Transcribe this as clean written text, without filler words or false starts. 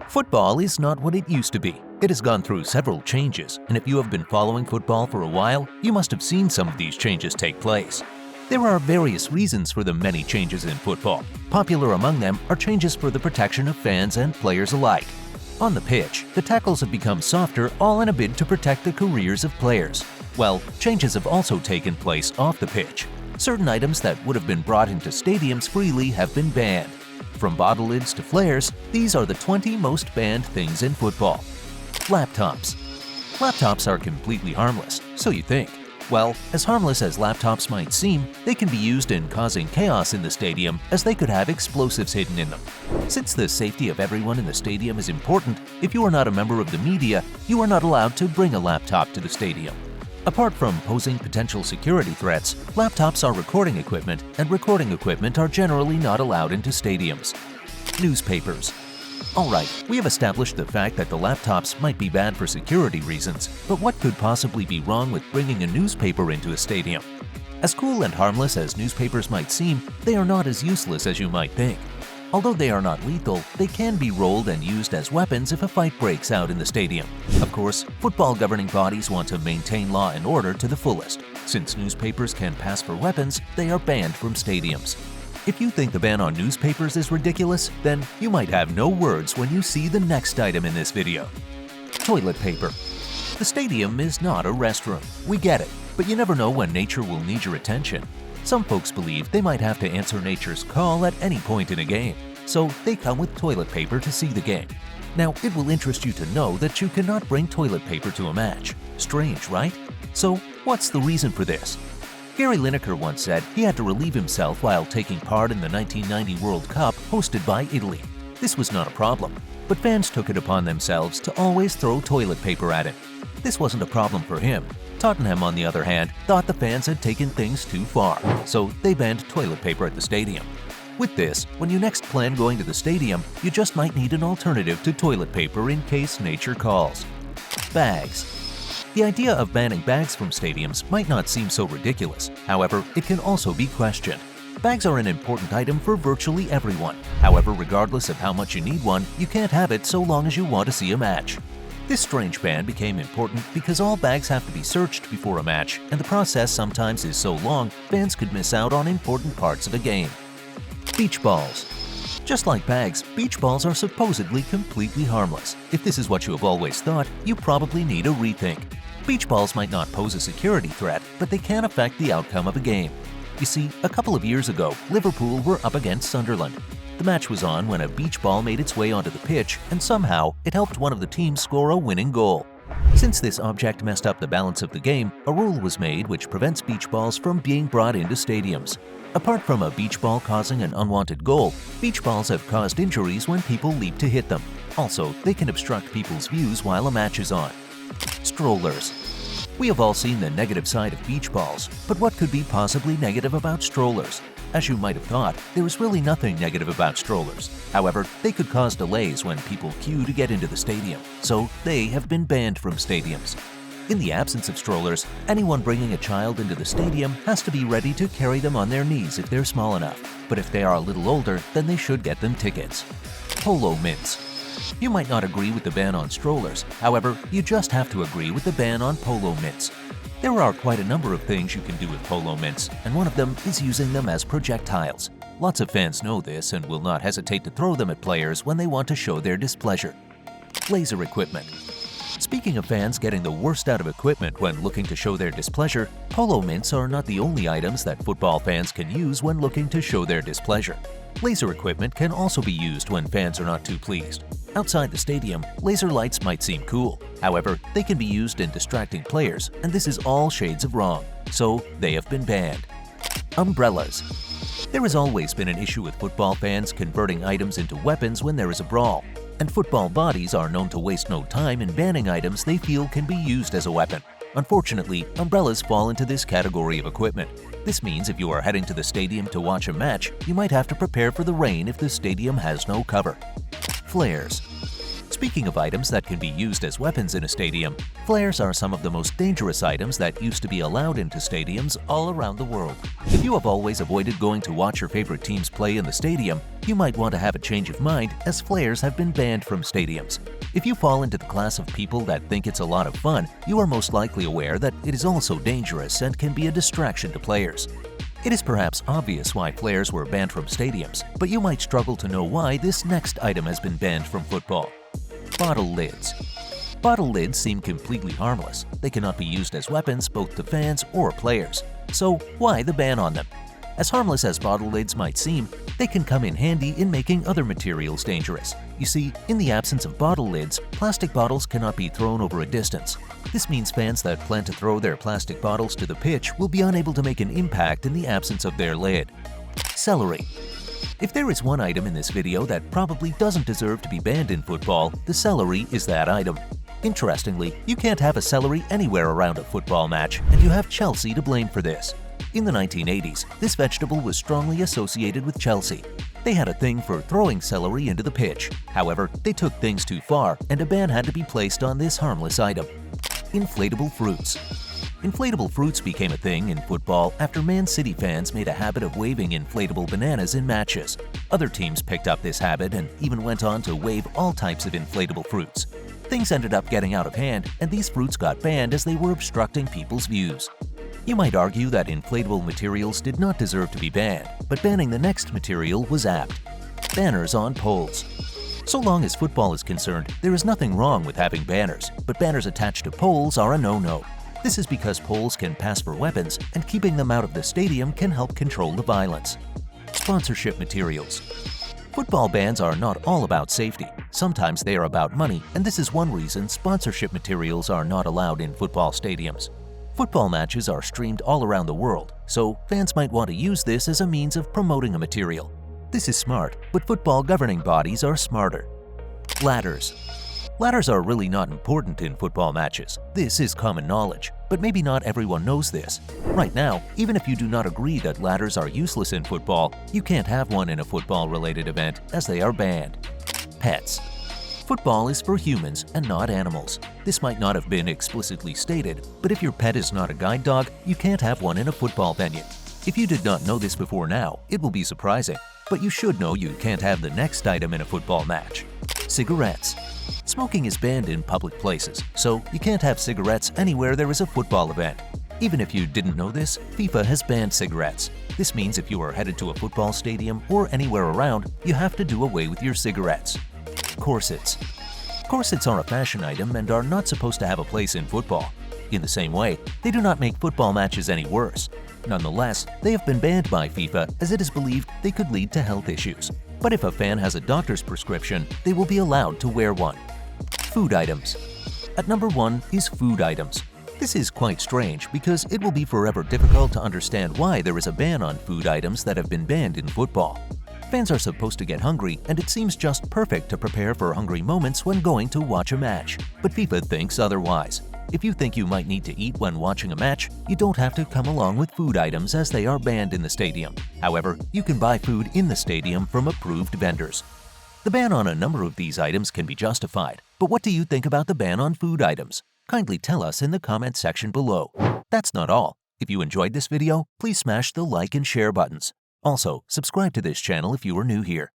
Football is not what it used to be. It has gone through several changes, and if you have been following football for a while, you must have seen some of these changes take place. There are various reasons for the many changes in football. Popular among them are changes for the protection of fans and players alike. On the pitch, the tackles have become softer, all in a bid to protect the careers of players. Well, changes have also taken place off the pitch. Certain items that would have been brought into stadiums freely have been banned. From bottle lids to flares, these are the 20 most banned things in football. Laptops. Laptops are completely harmless, so you think. Well, as harmless as laptops might seem, they can be used in causing chaos in the stadium as they could have explosives hidden in them. Since the safety of everyone in the stadium is important, if you are not a member of the media, you are not allowed to bring a laptop to the stadium. Apart from posing potential security threats, laptops are recording equipment, and recording equipment are generally not allowed into stadiums. Newspapers. Alright, we have established the fact that the laptops might be bad for security reasons, but what could possibly be wrong with bringing a newspaper into a stadium? As cool and harmless as newspapers might seem, they are not as useless as you might think. Although they are not lethal, they can be rolled and used as weapons if a fight breaks out in the stadium. Of course, football governing bodies want to maintain law and order to the fullest. Since newspapers can pass for weapons, they are banned from stadiums. If you think the ban on newspapers is ridiculous, then you might have no words when you see the next item in this video. Toilet paper. The stadium is not a restroom. We get it, but you never know when nature will need your attention. Some folks believe they might have to answer nature's call at any point in a game, so they come with toilet paper to see the game. Now, it will interest you to know that you cannot bring toilet paper to a match. Strange, right? So, what's the reason for this? Gary Lineker once said he had to relieve himself while taking part in the 1990 World Cup hosted by Italy. This was not a problem, but fans took it upon themselves to always throw toilet paper at him. This wasn't a problem for him. Tottenham, on the other hand, thought the fans had taken things too far, so they banned toilet paper at the stadium. With this, when you next plan going to the stadium, you just might need an alternative to toilet paper in case nature calls. Bags. The idea of banning bags from stadiums might not seem so ridiculous. However, it can also be questioned. Bags are an important item for virtually everyone. However, regardless of how much you need one, you can't have it so long as you want to see a match. This strange ban became important because all bags have to be searched before a match, and the process sometimes is so long, fans could miss out on important parts of a game. Beach balls. Just like bags, beach balls are supposedly completely harmless. If this is what you have always thought, you probably need a rethink. Beach balls might not pose a security threat, but they can affect the outcome of a game. You see, a couple of years ago, Liverpool were up against Sunderland. The match was on when a beach ball made its way onto the pitch, and somehow it helped one of the teams score a winning goal. Since this object messed up the balance of the game, a rule was made which prevents beach balls from being brought into stadiums. Apart from a beach ball causing an unwanted goal, beach balls have caused injuries when people leap to hit them. Also, they can obstruct people's views while a match is on. Strollers. We have all seen the negative side of beach balls, but what could be possibly negative about strollers? As you might have thought, there is really nothing negative about strollers. However, they could cause delays when people queue to get into the stadium, so they have been banned from stadiums. In the absence of strollers, anyone bringing a child into the stadium has to be ready to carry them on their knees if they're small enough, but if they are a little older, then they should get them tickets. Polo mints. You might not agree with the ban on strollers, however, you just have to agree with the ban on polo mints. There are quite a number of things you can do with polo mints, and one of them is using them as projectiles. Lots of fans know this and will not hesitate to throw them at players when they want to show their displeasure. Laser equipment. Speaking of fans getting the worst out of equipment when looking to show their displeasure, polo mints are not the only items that football fans can use when looking to show their displeasure. Laser equipment can also be used when fans are not too pleased. Outside the stadium, laser lights might seem cool. However, they can be used in distracting players, and this is all shades of wrong, so they have been banned. Umbrellas. There has always been an issue with football fans converting items into weapons when there is a brawl, and football bodies are known to waste no time in banning items they feel can be used as a weapon. Unfortunately, umbrellas fall into this category of equipment. This means if you are heading to the stadium to watch a match, you might have to prepare for the rain if the stadium has no cover. Flares. Speaking of items that can be used as weapons in a stadium, Flares are some of the most dangerous items that used to be allowed into stadiums all around the world. If you have always avoided going to watch your favorite teams play in the stadium, you might want to have a change of mind, as flares have been banned from stadiums. If you fall into the class of people that think it's a lot of fun, you are most likely aware that it is also dangerous and can be a distraction to players. It is perhaps obvious why flares were banned from stadiums, but you might struggle to know why this next item has been banned from football. Bottle lids. Bottle lids seem completely harmless. They cannot be used as weapons both to fans or players. So why the ban on them? As harmless as bottle lids might seem, they can come in handy in making other materials dangerous. You see, in the absence of bottle lids, plastic bottles cannot be thrown over a distance. This means fans that plan to throw their plastic bottles to the pitch will be unable to make an impact in the absence of their lid. Celery. If there is one item in this video that probably doesn't deserve to be banned in football, the celery is that item. Interestingly, you can't have a celery anywhere around a football match, and you have Chelsea to blame for this. In the 1980s, this vegetable was strongly associated with Chelsea. They had a thing for throwing celery into the pitch. However, they took things too far, and a ban had to be placed on this harmless item. Inflatable fruits. Inflatable fruits became a thing in football after Man City fans made a habit of waving inflatable bananas in matches. Other teams picked up this habit and even went on to wave all types of inflatable fruits. Things ended up getting out of hand, and these fruits got banned as they were obstructing people's views. You might argue that inflatable materials did not deserve to be banned, but banning the next material was apt. Banners on poles. So long as football is concerned, there is nothing wrong with having banners, but banners attached to poles are a no-no. This is because poles can pass for weapons, and keeping them out of the stadium can help control the violence. Sponsorship materials. Football bans are not all about safety. Sometimes they are about money, and this is one reason sponsorship materials are not allowed in football stadiums. Football matches are streamed all around the world, so fans might want to use this as a means of promoting a material. This is smart, but football governing bodies are smarter. Ladders. Ladders are really not important in football matches. This is common knowledge, but maybe not everyone knows this. Right now, even if you do not agree that ladders are useless in football, you can't have one in a football-related event as they are banned. Pets. Football is for humans and not animals. This might not have been explicitly stated, but if your pet is not a guide dog, you can't have one in a football venue. If you did not know this before now, it will be surprising, but you should know you can't have the next item in a football match. Cigarettes. Smoking is banned in public places, so you can't have cigarettes anywhere there is a football event. Even if you didn't know this, FIFA has banned cigarettes. This means if you are headed to a football stadium or anywhere around, you have to do away with your cigarettes. Corsets. Corsets are a fashion item and are not supposed to have a place in football. In the same way, they do not make football matches any worse. Nonetheless, they have been banned by FIFA as it is believed they could lead to health issues. But if a fan has a doctor's prescription, they will be allowed to wear one. Food items. At number 1 is food items. This is quite strange because it will be forever difficult to understand why there is a ban on food items that have been banned in football. Fans are supposed to get hungry, and it seems just perfect to prepare for hungry moments when going to watch a match. But FIFA thinks otherwise. If you think you might need to eat when watching a match, you don't have to come along with food items as they are banned in the stadium. However, you can buy food in the stadium from approved vendors. The ban on a number of these items can be justified, but what do you think about the ban on food items? Kindly tell us in the comment section below. That's not all. If you enjoyed this video, please smash the like and share buttons. Also, subscribe to this channel if you are new here.